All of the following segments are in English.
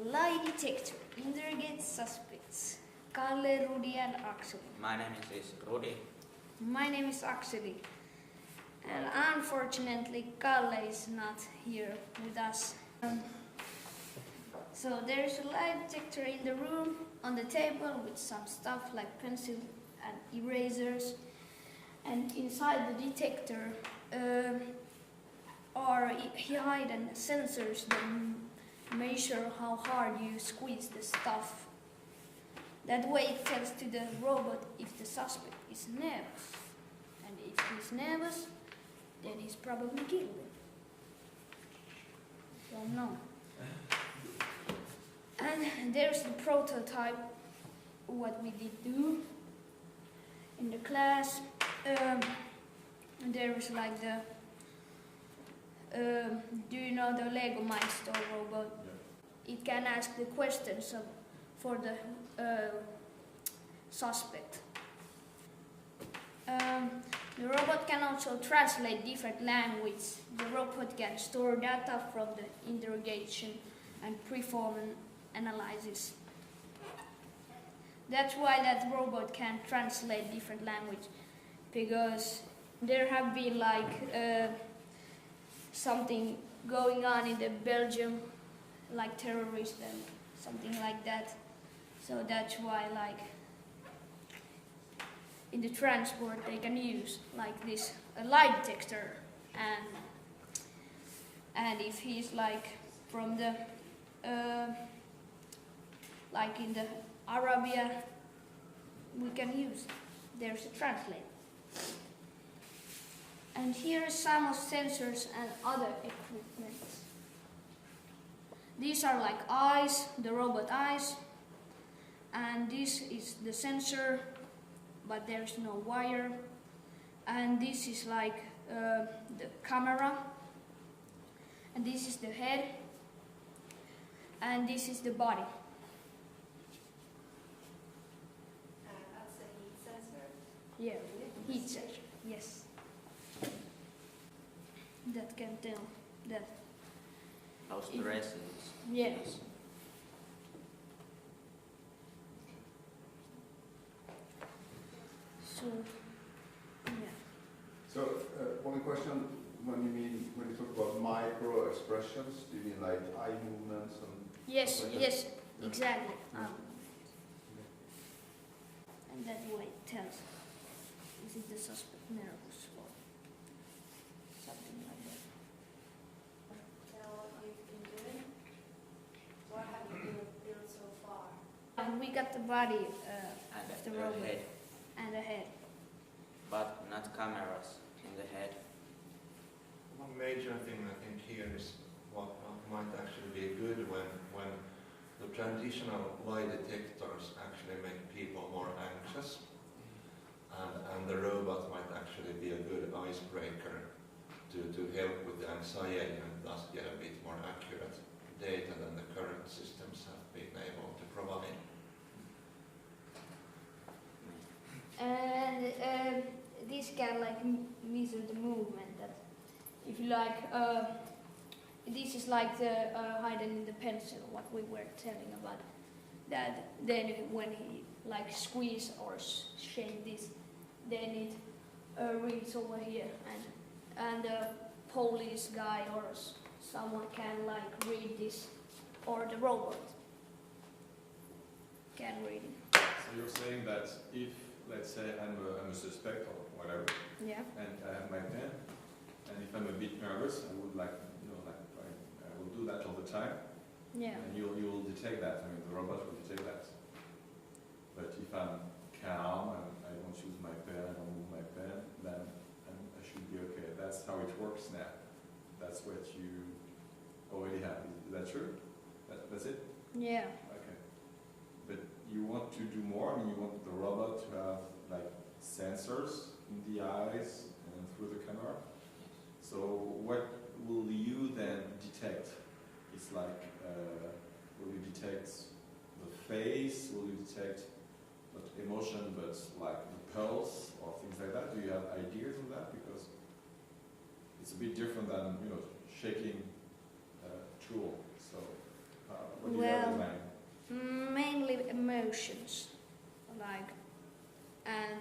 Lie detector interrogates suspects. Kalle, Rudi and Akseli. My name is Rudi. My name is Akseli. And unfortunately, Kalle is not here with us. So there is a lie detector in the room on the table with some stuff like pencil and erasers. And inside the detector are hidden sensors that measure how hard you squeeze the stuff. That way it tells to the robot if the suspect is nervous. And if he's nervous, then he's probably guilty. Don't know. And there's the prototype, what we did do in the class. There is like the, do you know the Lego Mindstorm robot? Yeah. It can ask the questions for the suspect. The robot can also translate different languages. The robot can store data from the interrogation and perform an analysis. That's why that robot can translate different languages, because there have been like something going on in the Belgium, like terrorists and something like that. So that's why like in the transport they can use like this a lie detector, and if he's like from the like in the Arabia, we can use it. There's a translator. And here is some of sensors and other equipment. These are like eyes, the robot eyes, and this is the sensor, but there's no wire. And this is like the camera, and this is the head, and this is the body. That's a heat sensor? Yeah, heat sensor, yes. That can tell that. How stress is. Yes. So, yeah. So, one question, when you talk about micro expressions, do you mean like eye movements and? Yes, like yes, yeah. exactly. Yeah. And that way it tells, is it the suspect nervous or something like that. Tell what you've been doing. What have you built so far? And we got the body And of the the robot head, and the head. but not cameras in the head. One major thing I think here is what might actually be good when the traditional lie detectors actually make people more anxious, and the robot might actually be a good icebreaker to help with the anxiety and thus get a bit more accurate data than the current systems have been able to provide. And this can like measure the movement. That if you like, this is like the hidden in the pencil, what we were telling about. That then when he like squeeze or shake this, then it reads over here, and the police guy or someone can like read this, or the robot can read it. So you're saying that if, let's say, I'm a suspect or whatever, Yeah. and I have my pen, and if I'm a bit nervous, I would like, I will do that all the time, Yeah. and you will detect that. I mean, the robot will detect that. But if I'm calm and I don't use my pen, I don't move my pen, then I should be okay. That's how it works now. That's what you already have. Is that true? That's it? Yeah. Okay. But you want to do more? I mean, you want the robot to have like sensors in the eyes and through the camera? So what will you then detect? It's like, will you detect the face? Will you detect not emotion, but like the pulse or things like that? Do you have ideas on that? Because it's a bit different than, shaking a tool. So Or do you have in mind? Mainly emotions, like, and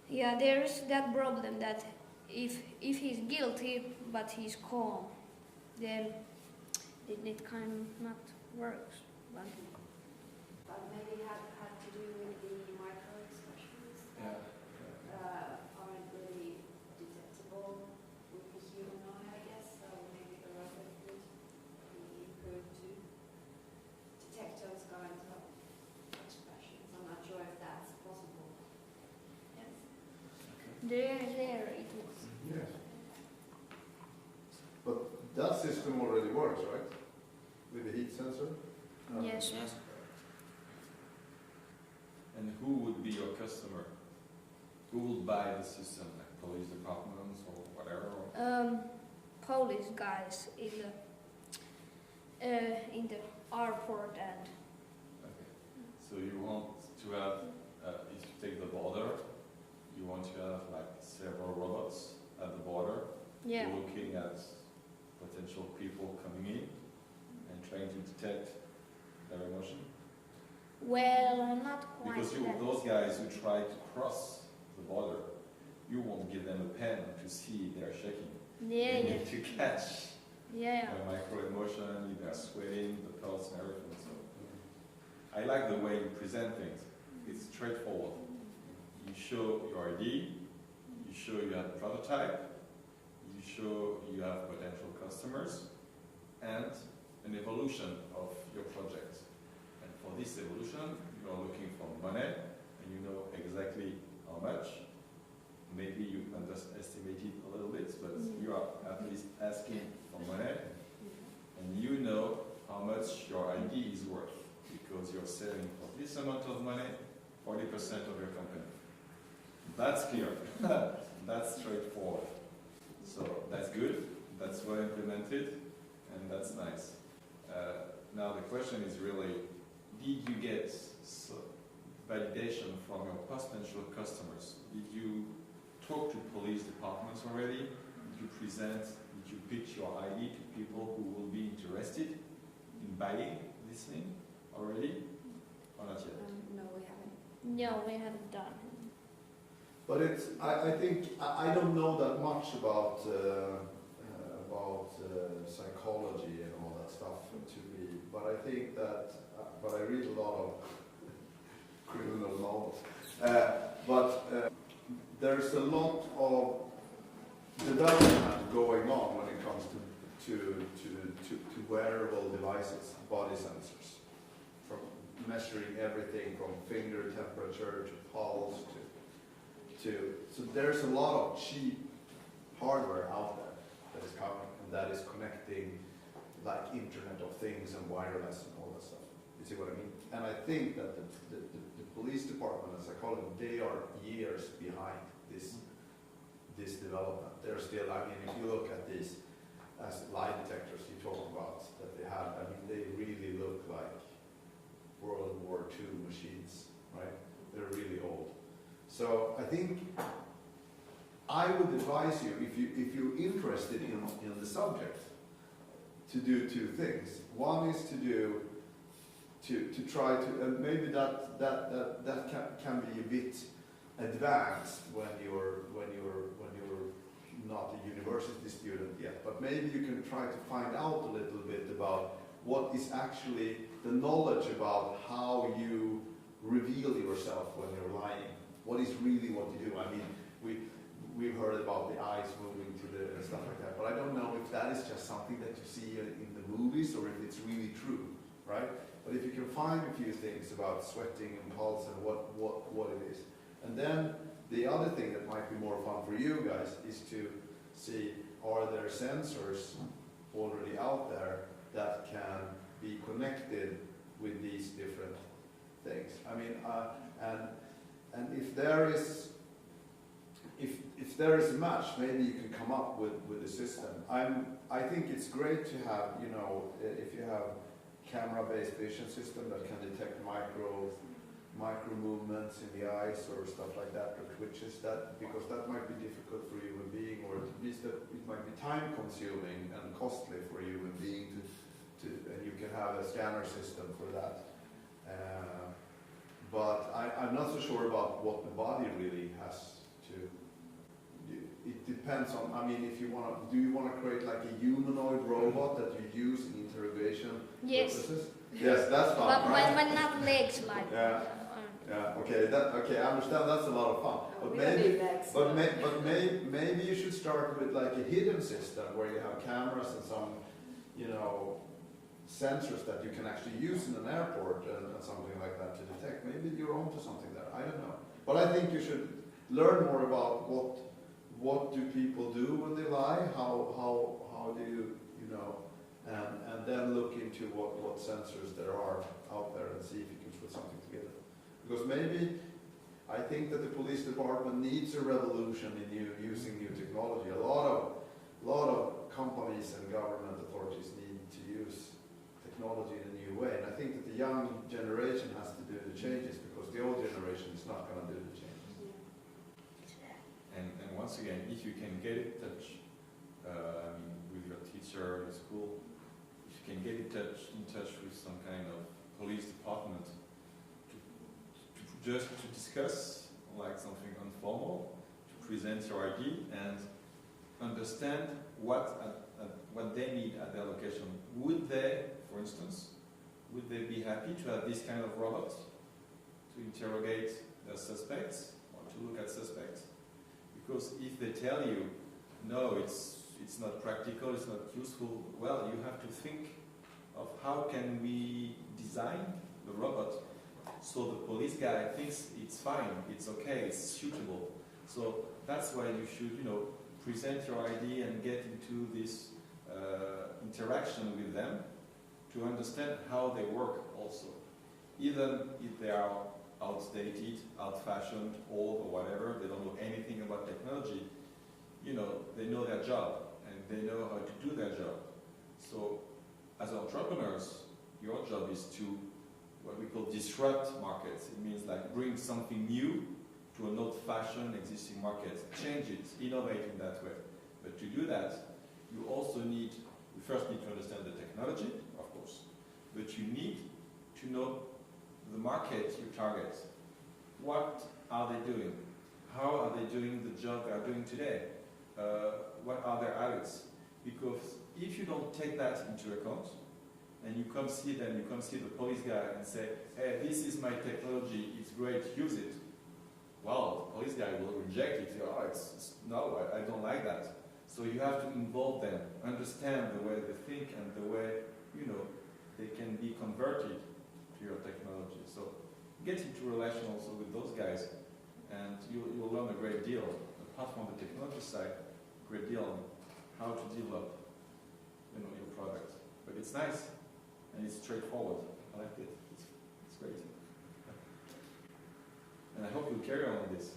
yeah, there is that problem that if he's guilty but he's calm, then it kind of not works. But maybe had to do with the micro expressions Yeah. that aren't really detectable with the human eye, I guess. So maybe the robot could be improved to detect those kinds of expressions. I'm not sure if that's possible. there it was. Yes. But that system already works, right? With the heat sensor? Yes. Yes. And who would be your customer? Who will buy the system, like police departments or whatever? Police guys in the airport and Okay. So you want to have, if you take the border, you want to have like several robots at the border yeah. looking at potential people coming in and trying to detect their emotion? Well, not quite. Because those guys who try to cross the border, you won't give them a pen to see they're shaking. Yeah, You yeah, need to catch yeah. their micro emotion, if they're sweating, the pulse and everything. So I like the way you present things. It's straightforward. You show your ID, you show you have a prototype, you show you have potential customers, and an evolution of your project. And for this evolution, you are looking for money, and you know exactly how much. Maybe you underestimated a little bit, but you are at least asking for money, and you know how much your ID is worth, because you're selling for this amount of money, 40% of your company. That's clear. That's straightforward. So that's good, that's well implemented, and that's nice. Now the question is really, did you get validation from your potential customers? Did you talk to police departments already? Did you present, did you pitch your ID to people who will be interested in buying this thing already? Or not yet? No, we haven't. No, we haven't done. But it's, I think, I don't know that much about psychology and all that stuff to be, but I think that, but I read a lot of criminal novels. But there's a lot of development going on when it comes to wearable devices, body sensors, from measuring everything from finger temperature to pulse so there's a lot of cheap hardware out there that is coming and that is connecting like Internet of Things and wireless and all that stuff. You see what I mean? And I think that the police department, as I call it, they are years behind this development. They're still, I mean, if you look at these as lie detectors you talk about that they have, I mean, they really look like World War II machines, right? They're really old. So I think I would advise you, if you're interested in the subject, to do two things. One is to try to, and maybe that can be a bit advanced when you're not a university student yet. But maybe you can try to find out a little bit about what is actually the knowledge about how you reveal yourself when you're lying. What is really what you do? I mean, we've heard about the eyes moving to the stuff like that, but I don't know if that is just something that you see in the movies or if it's really true, right? But if you can find a few things about sweating and pulse and what it is. And then the other thing that might be more fun for you guys is to see, are there sensors already out there that can be connected with these different things? I mean, and if there is a match, maybe you can come up with a system. I think it's great to have, you know, if you have camera-based vision system that can detect micro movements in the eyes or stuff like that, or twitches, that because that might be difficult for a human being, or at least that it might be time-consuming and costly for a human being to and you can have a scanner system for that. But I'm not so sure about what the body really has to. It depends on. I mean, if you want to, do you want to create like a humanoid robot that you use in interrogation purposes? Yes, that's fun. But right? not legs like. Yeah. Yeah. Okay. Okay. I understand. That's a lot of fun. But maybe you should start with like a hidden system where you have cameras and some, you know, sensors that you can actually use in an airport and something like that to detect. Maybe you're onto something there. I don't know. But I think you should learn more about what do people do when they lie. How do you know, and then look into what sensors there are out there and see if you can put something together. Because maybe I think that the police department needs a revolution in using new technology. A lot of companies and government authorities need to use technology in a new way. And I think that the young generation has to do the changes because the old generation is not going to do the changes. And once again, if you can get in touch with your teacher in school, if you can get in touch with some kind of police department just to discuss like something informal, to present your idea and understand what they need at their location. Would they, for instance, would they be happy to have this kind of robot to interrogate their suspects or to look at suspects? Because if they tell you, no, it's not practical, it's not useful, well, you have to think of how can we design the robot so the police guy thinks it's fine, it's okay, it's suitable. So that's why you should, you know, present your idea and get into this interaction with them to understand how they work also. Even if they are outdated, out-fashioned, old or whatever, they don't know anything about technology, you know, they know their job and they know how to do their job. So as entrepreneurs, your job is to what we call disrupt markets. It means like bring something new to an old-fashioned existing market, change it, innovate in that way. But to do that, you also need, you first need to understand the technology, of course, but you need to know the market you target. What are they doing? How are they doing the job they are doing today? What are their habits? Because if you don't take that into account, and you come see them, you come see the police guy and say, hey, this is my technology, it's great, use it. Well, the police guy will reject it. Oh, no, I don't like that. So you have to involve them, understand the way they think and the way, you know, they can be converted to your technology. So get into relation also with those guys and you'll learn a great deal, apart from the technology side, a great deal on how to develop, you know, your product. But it's nice. And it's straightforward. I like it. It's great. And I hope you'll carry on with this.